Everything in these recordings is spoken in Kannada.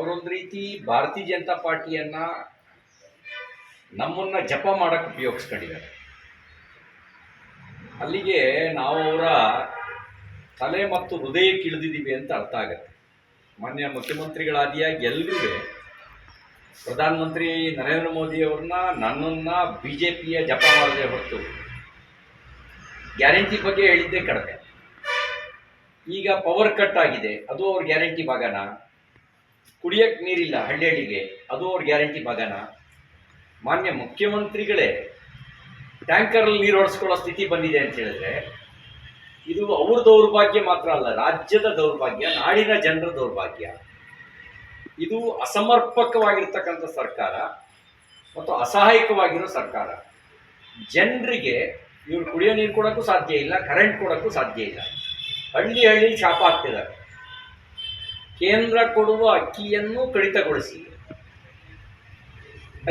ಅವರೊಂದು ರೀತಿ ಭಾರತೀಯ ಜನತಾ ಪಾರ್ಟಿಯನ್ನ ನಮ್ಮನ್ನ ಜಪ ಮಾಡಕ್ಕೆ ಉಪಯೋಗಿಸ್ಕೊಂಡಿದ್ದಾರೆ. ಅಲ್ಲಿಗೆ ನಾವು ಅವರ ತಲೆ ಮತ್ತು ಹೃದಯಕ್ಕೆ ಇಳಿದಿದ್ದೀವಿ ಅಂತ ಅರ್ಥ ಆಗುತ್ತೆ. ಮಾನ್ಯ ಮುಖ್ಯಮಂತ್ರಿಗಳಾದಿಯಾಗಿ ಎಲ್ರೂ ಪ್ರಧಾನಮಂತ್ರಿ ನರೇಂದ್ರ ಮೋದಿ ಅವ್ರನ್ನ ನನ್ನನ್ನು ಬಿ ಜೆ ಪಿಯ ಜಪ ಮಾಡದೆ ಹೊರತು ಗ್ಯಾರಂಟಿ ಬಗ್ಗೆ ಹೇಳಿದ್ದೇ ಕಡಿಮೆ. ಈಗ ಪವರ್ ಕಟ್ ಆಗಿದೆ, ಅದು ಅವ್ರ ಗ್ಯಾರಂಟಿ ಭಾಗನ. ಕುಡಿಯಕ್ಕೆ ನೀರಿಲ್ಲ ಹಳ್ಳಿಗೆ, ಅದು ಅವ್ರ ಗ್ಯಾರಂಟಿ ಭಾಗನ. ಮಾನ್ಯ ಮುಖ್ಯಮಂತ್ರಿಗಳೇ ಟ್ಯಾಂಕರಲ್ಲಿ ನೀರು ಹೊಡೆಸ್ಕೊಳ್ಳೋ ಸ್ಥಿತಿ ಬಂದಿದೆ ಅಂತ ಹೇಳಿದ್ರೆ ಇದು ಅವ್ರ ದೌರ್ಭಾಗ್ಯ ಮಾತ್ರ ಅಲ್ಲ, ರಾಜ್ಯದ ದೌರ್ಭಾಗ್ಯ, ನಾಡಿನ ಜನರ ದೌರ್ಭಾಗ್ಯ. ಇದು ಅಸಮರ್ಪಕವಾಗಿರ್ತಕ್ಕಂಥ ಸರ್ಕಾರ ಮತ್ತು ಅಸಹಾಯಕವಾಗಿರೋ ಸರ್ಕಾರ. ಜನರಿಗೆ ಇವ್ರು ಕುಡಿಯೋ ನೀರು ಕೊಡೋಕ್ಕೂ ಸಾಧ್ಯ ಇಲ್ಲ, ಕರೆಂಟ್ ಕೊಡೋಕ್ಕೂ ಸಾಧ್ಯ ಇಲ್ಲ. ಹಳ್ಳಿ ಹಳ್ಳಿ ಶಾಪ ಆಗ್ತಿದ್ದಾರೆ. ಕೇಂದ್ರ ಕೊಡುವ ಅಕ್ಕಿಯನ್ನು ಕಡಿತಗೊಳಿಸಿ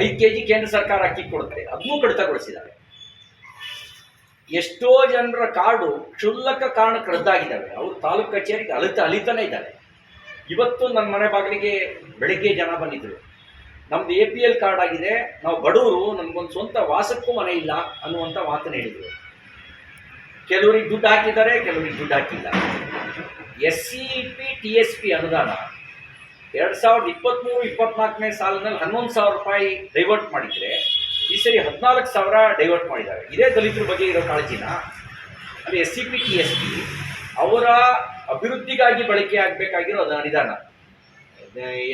5 kg ಕೇಂದ್ರ ಸರ್ಕಾರ ಅಕ್ಕಿ ಕೊಡುತ್ತೆ, ಅದನ್ನೂ ಕಡಿತಗೊಳಿಸಿದ್ದಾರೆ. ಎಷ್ಟೋ ಜನರ ಕಾರ್ಡು ಕ್ಷುಲ್ಲಕ ಕಾರಣಕ್ಕೆ ರದ್ದಾಗಿದ್ದಾವೆ. ಅವರು ತಾಲೂಕು ಕಚೇರಿಗೆ ಅಲಿತಾನೆ ಇದ್ದಾರೆ. ಇವತ್ತು ನನ್ನ ಮನೆ ಬಾಗಿಲಿಗೆ ಬೆಳಗ್ಗೆ ಜನ ಬಂದಿದ್ರು. ನಮ್ದು APL ಕಾರ್ಡ್ ಆಗಿದೆ, ನಾವು ಬಡವರು, ನಮಗೊಂದು ಸ್ವಂತ ವಾಸಕ್ಕೂ ಮನೆ ಇಲ್ಲ ಅನ್ನುವಂಥ ಮಾತನ್ನು ಹೇಳಿದರು. ಕೆಲವರಿಗೆ ದುಡ್ಡು ಹಾಕಿದ್ದಾರೆ, ಕೆಲವರಿಗೆ ದುಡ್ಡು ಹಾಕಿಲ್ಲ. SCP TSP ಅನುದಾನ 2023-24ನೇ ಸಾಲಿನಲ್ಲಿ 11,000 ರೂಪಾಯಿ ಡೈವರ್ಟ್ ಮಾಡಿದರೆ ಈ ಸರಿ 14,000 ಡೈವರ್ಟ್ ಮಾಡಿದ್ದಾರೆ. ಇದೇ ದಲಿತರ ಬಗ್ಗೆ ಇರೋ ಕಾಳಜಿನ? ಅಲ್ಲಿ SCP TSP ಅವರ ಅಭಿವೃದ್ಧಿಗಾಗಿ ಬಳಕೆ ಆಗಬೇಕಾಗಿರೋ ಅನುದಾನ,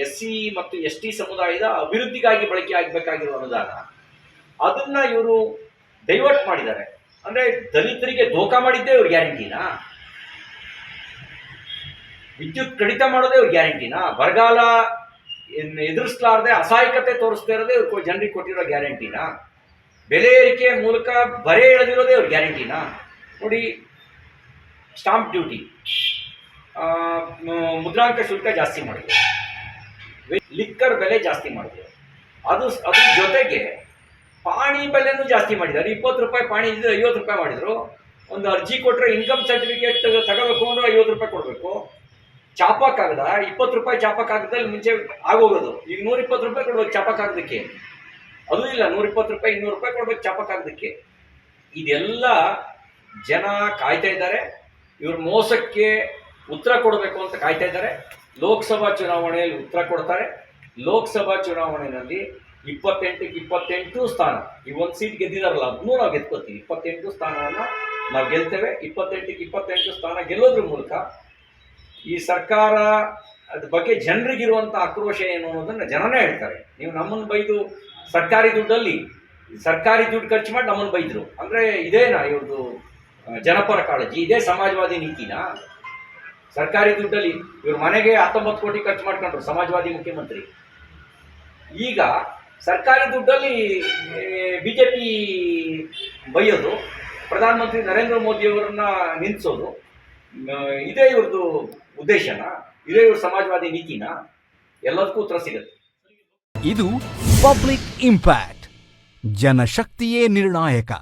SC ಮತ್ತು ST ಸಮುದಾಯದ ಅಭಿವೃದ್ಧಿಗಾಗಿ ಬಳಕೆ ಆಗಬೇಕಾಗಿರೋ ಅನುದಾನ, ಅದನ್ನ ಇವರು ಡೈವರ್ಟ್ ಮಾಡಿದ್ದಾರೆ. ಅಂದರೆ ದಲಿತರಿಗೆ ಧೋಕಾ ಮಾಡಿದ್ದೇ ಇವ್ರ ಗ್ಯಾರಂಟಿನಾ? ವಿದ್ಯುತ್ ಕಡಿತ ಮಾಡೋದೇ ಇವ್ರ ಗ್ಯಾರಂಟಿನಾ? ಬರಗಾಲ ಎದುರಿಸಲಾರದೆ ಅಸಹಾಯಕತೆ ತೋರಿಸ್ತಾ ಇರೋದೇ ಇವ್ರು ಜನರಿಗೆ ಕೊಟ್ಟಿರೋ ಗ್ಯಾರಂಟಿನಾ? ಬೆಲೆ ಏರಿಕೆ ಮೂಲಕ ಬರೆ ಎಳೆದಿರೋದೇ ಇವ್ರ ಗ್ಯಾರಂಟಿನಾ? ನೋಡಿ, ಸ್ಟಾಂಪ್ ಡ್ಯೂಟಿ, ಮುದ್ರಾಂಕ ಶುಲ್ಕ ಜಾಸ್ತಿ ಮಾಡಿದ್ರು, ಲಿಕ್ಕರ್ ಬೆಲೆ ಜಾಸ್ತಿ ಮಾಡಿದ್ರು, ಅದ್ರ ಜೊತೆಗೆ ಪಾಣಿ ಬೆಲೆನೂ ಜಾಸ್ತಿ ಮಾಡಿದ್ದಾರೆ. 20 ರೂಪಾಯಿ ಪಾಣಿ ಇದ್ರೆ 50 ರೂಪಾಯಿ ಮಾಡಿದ್ರು. ಒಂದು ಅರ್ಜಿ ಕೊಟ್ಟರೆ ಇನ್ಕಮ್ ಸರ್ಟಿಫಿಕೇಟ್ ತಗೋಬೇಕು ಅಂದ್ರೆ 50 ರೂಪಾಯಿ ಕೊಡಬೇಕು. ಚಾಪ ಕಾಗದ 20 ರೂಪಾಯಿ ಚಾಪ ಕಾಗದಲ್ಲಿ ಮುಂಚೆ ಆಗೋಗೋದು, ಈಗ 120 ರೂಪಾಯಿ ಕೊಡ್ಬೇಕು ಚಾಪ ಕಾಗದಕ್ಕೆ. ಅದು ಇಲ್ಲ, 120 ರೂಪಾಯಿ 200 ರೂಪಾಯಿ ಕೊಡ್ಬೇಕು ಚಾಪ ಕಾಗದಕ್ಕೆ. ಇದೆಲ್ಲ ಜನ ಕಾಯ್ತಾ ಇದ್ದಾರೆ. ಇವ್ರ ಮೋಸಕ್ಕೆ ಉತ್ತರ ಕೊಡಬೇಕು ಅಂತ ಕಾಯ್ತಾ ಇದ್ದಾರೆ. ಲೋಕಸಭಾ ಚುನಾವಣೆಯಲ್ಲಿ ಉತ್ತರ ಕೊಡ್ತಾರೆ. ಲೋಕಸಭಾ ಚುನಾವಣೆಯಲ್ಲಿ 28ಕ್ಕೆ 28 ಸ್ಥಾನ, ಈ ಒಂದು ಸೀಟ್ ಗೆದ್ದಿದಾರಲ್ಲ ಅದನ್ನೂ ನಾವು ಗೆದ್ಕೋತೀವಿ. 28 ಸ್ಥಾನವನ್ನು ನಾವು ಗೆಲ್ತೇವೆ. 28ಕ್ಕೆ 28 ಸ್ಥಾನ ಗೆಲ್ಲೋದ್ರ ಮೂಲಕ ಈ ಸರ್ಕಾರ ಅದ ಬಗ್ಗೆ ಜನರಿಗಿರುವಂಥ ಆಕ್ರೋಶ ಏನು ಅನ್ನೋದನ್ನು ಜನನೇ ಹೇಳ್ತಾರೆ. ನೀವು ನಮ್ಮನ್ನು ಬೈದು ಸರ್ಕಾರಿ ದುಡ್ಡು ಖರ್ಚು ಮಾಡಿ ನಮ್ಮನ್ನು ಬೈದರು ಅಂದರೆ ಇದೇನಾ ಇವ್ರದ್ದು ಜನಪರ ಕಾಳಜಿ? ಇದೇ ಸಮಾಜವಾದಿ ನೀತಿನಾ? ಸರ್ಕಾರಿ ದುಡ್ಡಲ್ಲಿ ಇವ್ರ ಮನೆಗೆ 19 ಕೋಟಿ ಖರ್ಚು ಮಾಡ್ಕೊಂಡ್ರು ಸಮಾಜವಾದಿ ಮುಖ್ಯಮಂತ್ರಿ. ಈಗ ಸರ್ಕಾರಿ ದುಡ್ಡಲ್ಲಿ BJP ಬೈಯೋದು, ಪ್ರಧಾನಮಂತ್ರಿ ನರೇಂದ್ರ ಮೋದಿಯವರನ್ನ ನಿಲ್ಲಿಸೋದು, ಇದೇ ಇವ್ರದ್ದು ಉದ್ದೇಶನಾ? ಇದೇ ಇವ್ರ ಸಮಾಜವಾದಿ ನೀತಿನಾ? ಎಲ್ಲದಕ್ಕೂ ಉತ್ತರ ಸಿಗುತ್ತೆ. ಇದು ಪಬ್ಲಿಕ್ ಇಂಪ್ಯಾಕ್ಟ್. ಜನಶಕ್ತಿಯೇ ನಿರ್ಣಾಯಕ.